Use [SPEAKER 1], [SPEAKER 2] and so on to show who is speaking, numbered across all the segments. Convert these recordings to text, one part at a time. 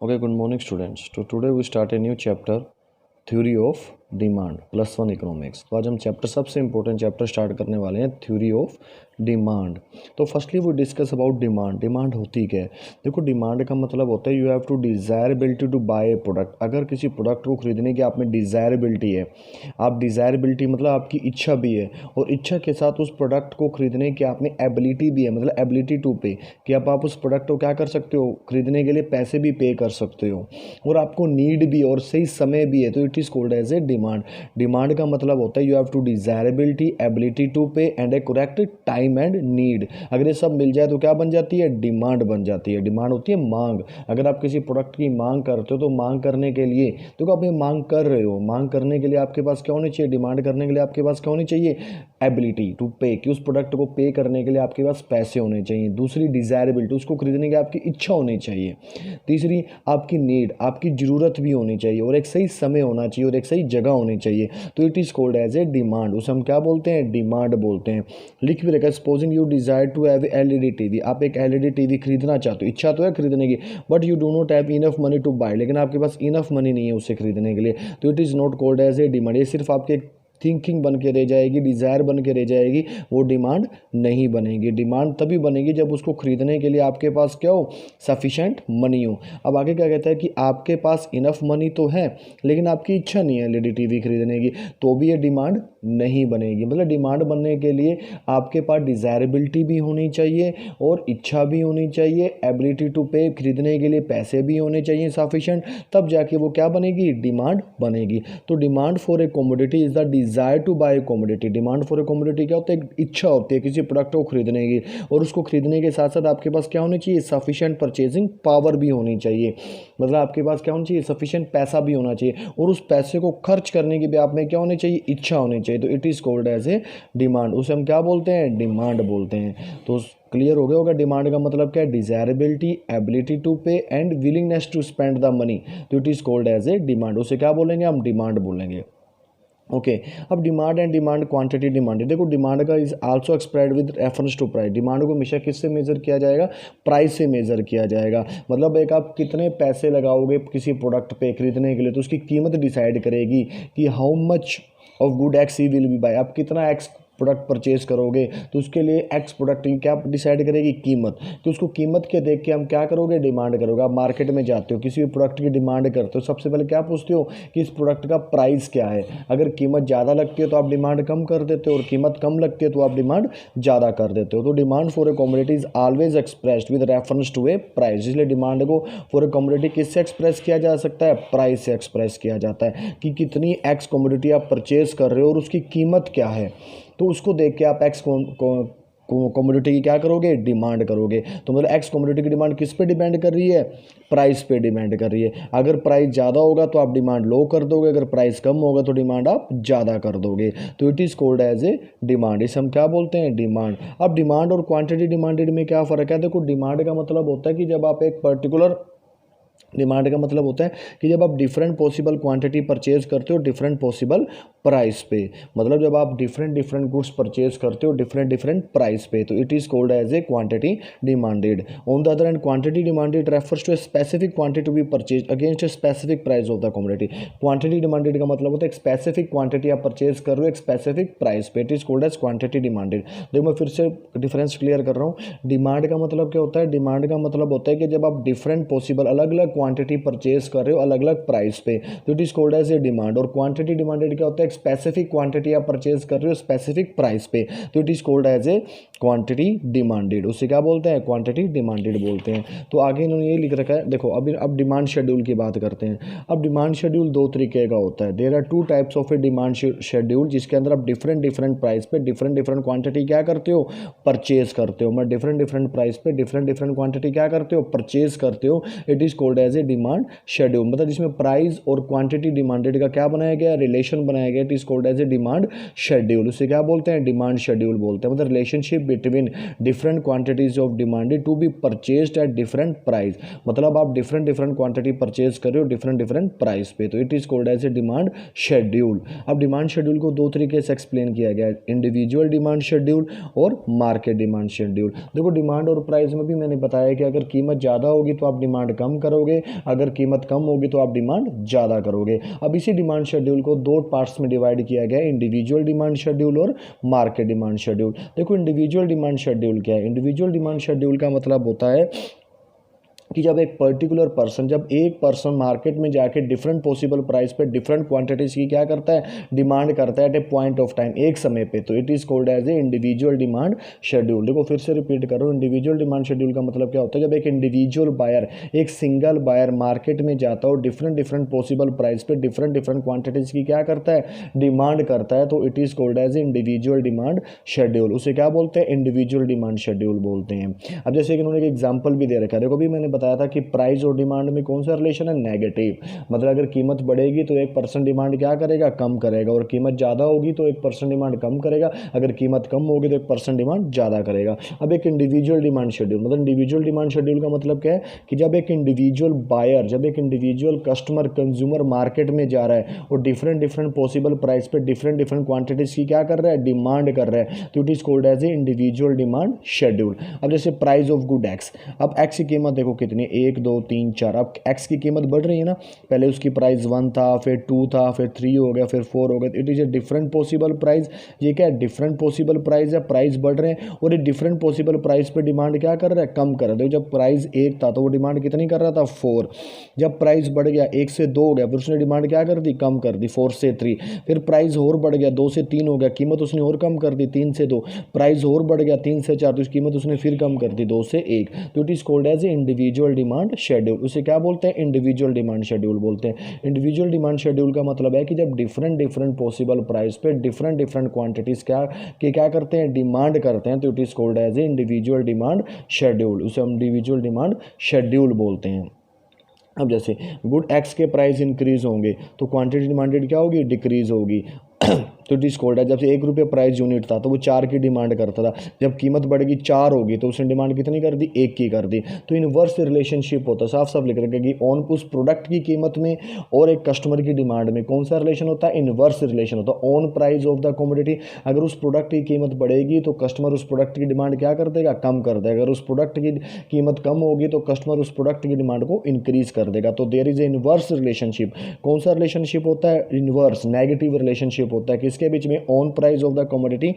[SPEAKER 1] Okay, good morning, students. So today we start a new chapter, Theory of demand +1 economics. तो आज हम chapter सबसे important chapter start करने वाले हैं, थ्योरी ऑफ डिमांड। तो फर्स्टली वो डिस्कस अबाउट डिमांड। डिमांड होती क्या है? देखो, डिमांड का मतलब होता है you have to desirability to buy a product. अगर किसी प्रोडक्ट को खरीदने की आप में डिज़ायरेबिलिटी है, आप डिज़ायरेबिलिटी मतलब आपकी इच्छा भी है, और इच्छा के साथ उस प्रोडक्ट को खरीदने की आप में एबिलिटी भी है, मतलब एबिलिटी टू पे, कि आप उस प्रोडक्ट को क्या कर सकते हो, खरीदने के लिए पैसे भी पे कर सकते हो, और आपको नीड भी और सही समय भी है, तो it is called as a demand. Demand का मतलब होता है you have to desirability, ability to pay and a correct time and need. अगर ये सब मिल जाए तो क्या बन जाती है? डिमांड बन जाती है। डिमांड होती है मांग। अगर आप किसी प्रोडक्ट की मांग करते हो तो मांग करने के लिए, तो आप ये मांग कर रहे हो, मांग करने के लिए आपके पास क्या होनी चाहिए? डिमांड करने के लिए आपके पास क्या होनी चाहिए? एबिलिटी टू पे, कि उस प्रोडक्ट को पे करने के लिए आपके पास पैसे होने चाहिए। दूसरी डिजायरेबिलिटी, उसको खरीदने की आपकी इच्छा होनी चाहिए। तीसरी आपकी नीड, आपकी ज़रूरत भी होनी चाहिए, और एक सही समय होना चाहिए, और एक सही जगह होनी चाहिए, तो it is called as a demand. उसे हम क्या बोलते हैं? डिमांड बोलते हैं। लिख भी रखा, supposing you desire to have LED TV. आप एक एलईडी टीवी खरीदना चाहते हो, इच्छा तो है खरीदने की, but you do not have enough money to buy, लेकिन आपके पास इनफ मनी नहीं है उसे खरीदने के लिए, तो it is not called as a demand. ये सिर्फ आपके थिंकिंग बन के रह जाएगी, डिज़ायर बन के रह जाएगी, वो डिमांड नहीं बनेगी। डिमांड तभी बनेगी जब उसको खरीदने के लिए आपके पास क्या हो? सफिशेंट मनी हो। अब आगे क्या कहता है कि आपके पास इनफ मनी तो है, लेकिन आपकी इच्छा नहीं है एलईडी टीवी खरीदने की, तो भी ये डिमांड नहीं बनेगी। मतलब डिमांड बनने के लिए आपके पास डिज़ायरेबिलिटी भी होनी चाहिए, और इच्छा भी होनी चाहिए, एबिलिटी टू पे, खरीदने के लिए पैसे भी होने चाहिए सफिशेंट, तब जाके वो क्या बनेगी? डिमांड बनेगी। तो demand for a commodity is the desire to buy commodity. Demand for a commodity क्या होता है? एक इच्छा होती है किसी प्रोडक्ट को खरीदने की, और उसको खरीदने के साथ साथ आपके पास क्या होनी चाहिए? सफिशिएंट परचेजिंग पावर भी होनी चाहिए। मतलब आपके पास क्या होना चाहिए? सफिशिएंट पैसा भी होना चाहिए, और उस पैसे को खर्च करने की भी आप में क्या होनी चाहिए? इच्छा होनी चाहिए, तो it is called as a demand. उसे हम क्या बोलते हैं? डिमांड बोलते हैं। तो क्लियर हो गया होगा डिमांड का मतलब क्या है? Desirability, ability to pay and willingness to spend the money, तो it is called as a demand. उसे क्या बोलेंगे? हम डिमांड बोलेंगे। ओके, अब demand and demand quantity demand. देखो, डिमांड का is also expressed with reference to price. Demand को हमेशा किससे मेजर किया जाएगा? प्राइस से मेजर किया जाएगा। मतलब एक आप कितने पैसे लगाओगे किसी प्रोडक्ट पे खरीदने के लिए, तो उसकी कीमत डिसाइड करेगी कि how much of good X he will be buy. आप कितना एक्स प्रोडक्ट परचेज करोगे, तो उसके लिए एक्स प्रोडक्ट की क्या डिसाइड करेगी? कीमत। तो उसको कीमत के देख के हम क्या करोगे? डिमांड करोगे। आप मार्केट में जाते हो, किसी भी प्रोडक्ट की डिमांड करते हो, सबसे पहले क्या पूछते हो कि इस प्रोडक्ट का प्राइस क्या है। अगर कीमत ज़्यादा लगती है तो आप डिमांड कम कर देते हो, और कीमत कम लगती है तो आप डिमांड ज़्यादा कर देते हो। तो demand for a commodity is always expressed with reference to a price. इसलिए डिमांड को फॉर ए कमोडिटी किससे एक्सप्रेस किया जा सकता है? प्राइस से एक्सप्रेस किया जाता है, कि कितनी एक्स कमोडिटी आप परचेज कर रहे हो और उसकी कीमत क्या है, तो उसको देख के आप एक्स कमोडिटी की क्या करोगे? डिमांड करोगे। तो मतलब एक्स कमोडिटी की डिमांड किस पे डिपेंड कर रही है? प्राइस पे डिपेंड कर रही है। अगर प्राइस ज़्यादा होगा तो आप डिमांड लो कर दोगे, अगर प्राइस कम होगा तो डिमांड आप ज़्यादा कर दोगे, तो it is called as a demand. इसे हम क्या बोलते हैं? डिमांड। अब डिमांड और क्वांटिटी डिमांडेड में क्या फ़र्क है? देखो, डिमांड का मतलब होता है कि जब आप एक पर्टिकुलर, डिमांड का मतलब होता है कि जब आप डिफरेंट पॉसिबल क्वांटिटी परचेज करते हो डिफरेंट पॉसिबल प्राइस पे, मतलब जब आप डिफरेंट गुड्स परचेज करते हो डिफरेंट प्राइस पे, तो it is called as a quantity demanded. On the other end quantity demanded refers to a specific quantity to be purchase against a specific price of the commodity. Quantity demanded का मतलब होता है एक specific quantity आप purchase कर रहे हो एक स्पेसिफिक प्राइस पे, it is called as quantity demanded. देखो, मैं फिर से डिफरेंस क्लियर कर रहा हूँ। डिमांड का मतलब क्या होता है? डिमांड का मतलब होता है कि जब आप डिफरेंट पॉसिबल अलग अलग क्वांटिटी परचेज कर रहे हो अलग अलग प्राइस पे, तो it is called as a demand. और क्वांटिटी डिमांडेड क्या होता है? एक स्पेसिफिक क्वांटिटी आप परचेज कर रहे हो स्पेसिफिक प्राइस पे, तो it is called as a quantity demanded. उसे क्या बोलते हैं? क्वांटिटी डिमांडेड बोलते हैं। तो आगे इन्होंने ये लिख रखा है, देखो अभी अब डिमांड शेड्यूल की बात करते हैं। अब डिमांड शेड्यूल दो तरीके का होता है। There are two types of a demand schedule, जिसके अंदर आप डिफरेंट प्राइस पे डिफरेंट क्वांटिटी क्या करते हो? परचेज करते हो। मैं डिफरेंट प्राइस पे डिफरेंट क्वांटिटी क्या करते हो? परचेज करते हो। It is called as a demand schedule. मतलब जिसमें प्राइस और क्वांटिटी डिमांडेड का क्या बनाया गया? रिलेशन बनाया गया। It is called as a demand schedule. उसे क्या बोलते हैं? डिमांड शेड्यूल बोलते हैं। मतलब relationship between different quantities of demanded to be purchased at different price. मतलब आप डिफरेंट क्वांटिटी परचेज कर रहे हो डिफरेंट प्राइस पे, तो it is called as a demand schedule. अब डिमांड शेड्यूल को दो तरीके से एक्सप्लेन किया गया है, इंडिविजुअल डिमांड शेड्यूल और मार्केट डिमांड शेड्यूल। देखो, डिमांड और प्राइस में भी मैंने बताया कि अगर कीमत ज़्यादा होगी तो आप डिमांड कम करोगे, करोगे, अगर कीमत कम होगी तो आप डिमांड ज़्यादा करोगे। अब इसी डिमांड शेड्यूल को दो पार्ट्स में डिवाइड किया गया है, इंडिविजुअल डिमांड शेड्यूल और मार्केट डिमांड शेड्यूल। देखो इंडिविजुअल डिमांड शेड्यूल क्या है? इंडिविजुअल डिमांड शेड्यूल का मतलब होता है कि जब एक पर्टिकुलर पर्सन, जब एक पर्सन मार्केट में जाके डिफरेंट पॉसिबल प्राइस पे डिफरेंट क्वांटिटीज़ की क्या करता है, डिमांड करता है at a point of time, एक समय पे, तो it is called as a individual demand schedule. देखो फिर से रिपीट कर रहा हूँ, इंडिविजुअल डिमांड शेड्यूल का मतलब क्या होता है? जब एक इंडिविजुअल बायर, एक सिंगल बायर मार्केट में जाता है और डिफरेंट पॉसिबल प्राइस पे डिफरेंट क्वांटिटीज़ की क्या करता है, डिमांड करता है, तो it is called as a individual demand schedule. उसे क्या बोलते हैं? इंडिविजुअल डिमांड शेड्यूल बोलते हैं। अब जैसे कि उन्होंने एक एग्जाम्पल भी दे रखा है, देखो भी मैंने बताया था कि प्राइस और डिमांड में कौन सा रिलेशन है? नेगेटिव। मतलब अगर कीमत बढ़ेगी तो एक पर्सन डिमांड क्या करेगा? कम करेगा, और कीमत ज़्यादा होगी तो एक पर्सन डिमांड कम करेगा, अगर कीमत कम होगी तो एक पर्सन डिमांड ज़्यादा करेगा। अब एक इंडिविजुअल डिमांड शेड्यूल, मतलब इंडिविजुअल डिमांड शेड्यूल का मतलब क्या है कि जब एक इंडिविजुअल बायर, जब एक इंडिविजुअल कस्टमर, कंज्यूमर मार्केट में जा रहा है और डिफरेंट पॉसिबल प्राइस पे डिफरेंट क्वांटिटीज़ की क्या कर रहा है? डिमांड कर रहा है, तो it is called as a individual demand schedule. अब जैसे प्राइस ऑफ गुड एक्स, अब एक्स की कीमत देखो कितनी, 1 2 3 4, अब एक्स की कीमत बढ़ रही है ना, पहले उसकी प्राइस 1 था, फिर 2 था, फिर 3 हो गया, फिर 4 हो गया, it is a different possible price. ये क्या है? डिफरेंट पॉसिबल प्राइस है, प्राइस बढ़ रहे हैं और ये डिफरेंट पॉसिबल प्राइस पे डिमांड क्या कर रहा है? कम कर रहा है। देखो जब प्राइस 1 था तो वो डिमांड कितनी कर रहा था? 4। जब प्राइस बढ़ गया 1 से 2 हो गया, फिर उसने डिमांड क्या कर दी? कम कर दी, 4 से 3। फिर प्राइस और बढ़ गया, 2 से 3 हो गया, कीमत उसने और कम कर दी, 3 से 2। प्राइस और बढ़ गया 3 से 4, तो उसकी कीमत उसने फिर कम कर दी, 2 से 1। तो it is called as a individual demand schedule. उसे क्या बोलते हैं? इंडिविजुअल डिमांड शेड्यूल बोलते हैं। इंडिविजुअल डिमांड शेड्यूल का मतलब है कि जब डिफरेंट पॉसिबल प्राइस पे डिफरेंट क्वांटिटीज़ क्या करते हैं? डिमांड करते हैं, तो it is called as a individual demand schedule. उसे हम इंडिविजुअल डिमांड शेड्यूल बोलते हैं। अब जैसे गुड एक्स के प्राइस इंक्रीज होंगे तो क्वांटिटी डिमांडेड क्या होगी? डिक्रीज होगी। तो इट इज कॉल्ड है, जब से 1 रुपये प्राइस यूनिट था तो वो 4 की डिमांड करता था, जब कीमत बढ़ेगी 4 होगी तो उसने डिमांड कितनी कर दी? 1 की कर दी। तो इनवर्स रिलेशनशिप होता है, साफ साफ लिख रखा है कि ऑन उस प्रोडक्ट की कीमत में और एक कस्टमर की डिमांड में कौन सा रिलेशन होता है? इनवर्स रिलेशन होता है। On price of the commodity, अगर उस प्रोडक्ट की कीमत बढ़ेगी तो कस्टमर उस प्रोडक्ट की डिमांड क्या कर देगा? कम कर देगा। अगर उस प्रोडक्ट की कीमत कम होगी तो कस्टमर उस प्रोडक्ट की डिमांड को इंक्रीज कर देगा। तो there is a inverse relationship. कौन सा रिलेशनशिप होता है? इनवर्स, नेगेटिव रिलेशनशिप होता है। किसके बीच में? On price of the commodity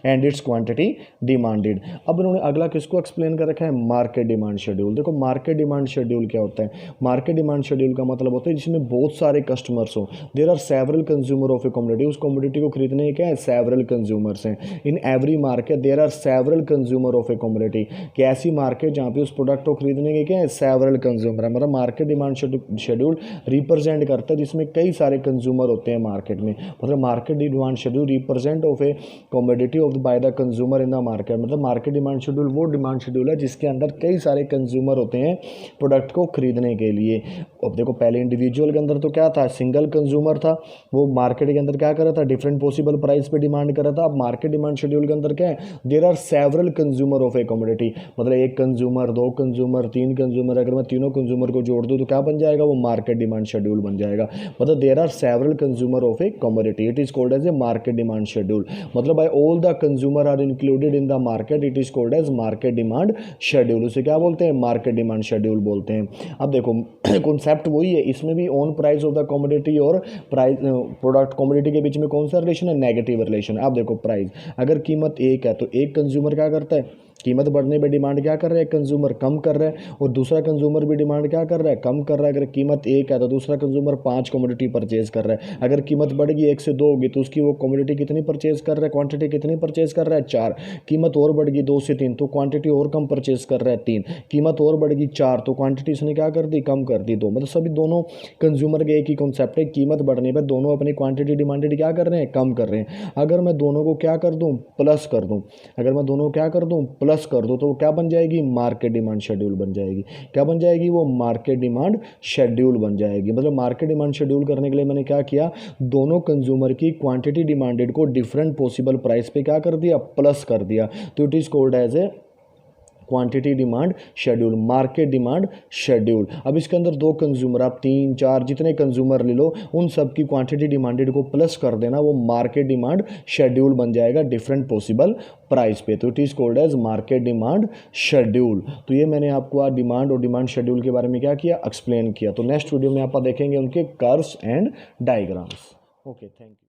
[SPEAKER 1] and it's quantity demanded. अब इन्होंने अगला किसको एक्सप्लेन कर रखा है? Market demand schedule. देखो मार्केट डिमांड शेड्यूल क्या होता है? मार्केट डिमांड शेड्यूल का मतलब होता है जिसमें बहुत सारे कस्टमर्स हो, there are several consumer of a commodity. उस कमोडिटी को खरीदने के क्या है? सेवरल कंज्यूमर्स हैं। In every market there are several consumer of a commodity. कि ऐसी मार्केट जहाँ पे उस प्रोडक्ट को खरीदने के क्या है? सेवरल कंज्यूमर है। मतलब मार्केट डिमांड शेड्यूल रिप्रेजेंट करता है जिसमें कई सारे कंज्यूमर होते हैं मार्केट में। मतलब market demand schedule represent of a commodity of by the consumer in the market. मतलब मार्केट डिमांड शेड्यूल वो डिमांड शेड्यूल है जिसके अंदर कई सारे कंज्यूमर होते हैं प्रोडक्ट को खरीदने के लिए। अब देखो पहले इंडिविजुअल के अंदर तो क्या था? सिंगल कंज्यूमर था, वो मार्केट के अंदर क्या कर रहा था? डिफरेंट पॉसिबल प्राइस पे डिमांड कर रहा था। अब मार्केट डिमांड शेड्यूल के अंदर क्या है? There are several consumer of a commodity. मतलब एक कंज्यूमर, 2 कंज्यूमर, 3 कंज्यूमर, अगर मैं तीनों कंज्यूमर को जोड़ दूँ तो क्या बन जाएगा? वो मार्केट डिमांड शेड्यूल बन जाएगा। मतलब there are several consumer of a commodity, it is called as a market demand schedule. मतलब by all the consumer are included in the market, it is called as market demand schedule. उसे क्या बोलते हैं? Market demand schedule बोलते हैं। अब देखो concept वही है, इसमें भी on price of the commodity और प्राइस प्रोडक्ट कमोडिटी के बीच में कौन सा रिलेशन है? नेगेटिव रिलेशन है। अब देखो प्राइस, अगर कीमत 1 है तो एक कंज्यूमर क्या करता है? कीमत बढ़ने पे डिमांड क्या कर रहा है? कंज्यूमर कम कर रहा है, और दूसरा कंज्यूमर भी डिमांड क्या कर रहा है? कम कर रहा है। अगर कीमत 1 है तो दूसरा कंज्यूमर 5 कमोडिटी परचेज कर रहा है। अगर कीमत बढ़ेगी 1 से 2 होगी तो उसकी वो कमोडिटी कितनी परचेज कर रहा है? क्वांटिटी कितनी परचेज कर रहा है? 4। कीमत और बढ़ गई 2 से 3 तो क्वांटिटी और कम परचेज कर रहा है 3। कीमत और बढ़ गई 4 तो क्वांटिटी इसने क्या कर दी? कम कर दी 2। मतलब सभी दोनों कंज्यूमर के एक ही कॉन्सेप्ट है, कीमत बढ़ने पर दोनों अपनी क्वांटिटी डिमांडेड क्या कर रहे हैं? कम कर रहे हैं। अगर मैं दोनों को क्या कर दूँ? प्लस कर दूँ। अगर मैं दोनों क्या कर दूँ? प्लस कर दूँ तो क्या बन जाएगी? मार्केट डिमांड शेड्यूल बन जाएगी। क्या बन जाएगी? वो मार्केट डिमांड शेड्यूल बन जाएगी। मतलब मार्केट डिमांड शेड्यूल करने के लिए मैंने क्या किया? दोनों कंज्यूमर की क्वांटिटी डिमांडेड को डिफरेंट पॉसिबल प्राइस पे क्या कर दिया? प्लस कर दिया। तो it is called as a quantity demand schedule, market demand schedule. अब इसके अंदर दो कंज्यूमर, आप 3 4 जितने कंज्यूमर ले लो, उन सब की क्वांटिटी डिमांडेड को प्लस कर देना, वो मार्केट डिमांड शेड्यूल बन जाएगा डिफरेंट पॉसिबल प्राइस पे। तो it is called as market demand schedule. तो ये मैंने आपको आज डिमांड और डिमांड शेड्यूल के बारे में क्या किया, एक्सप्लेन किया। तो नेक्स्ट वीडियो में आप देखेंगे उनके curves and diagrams. Okay, thank you.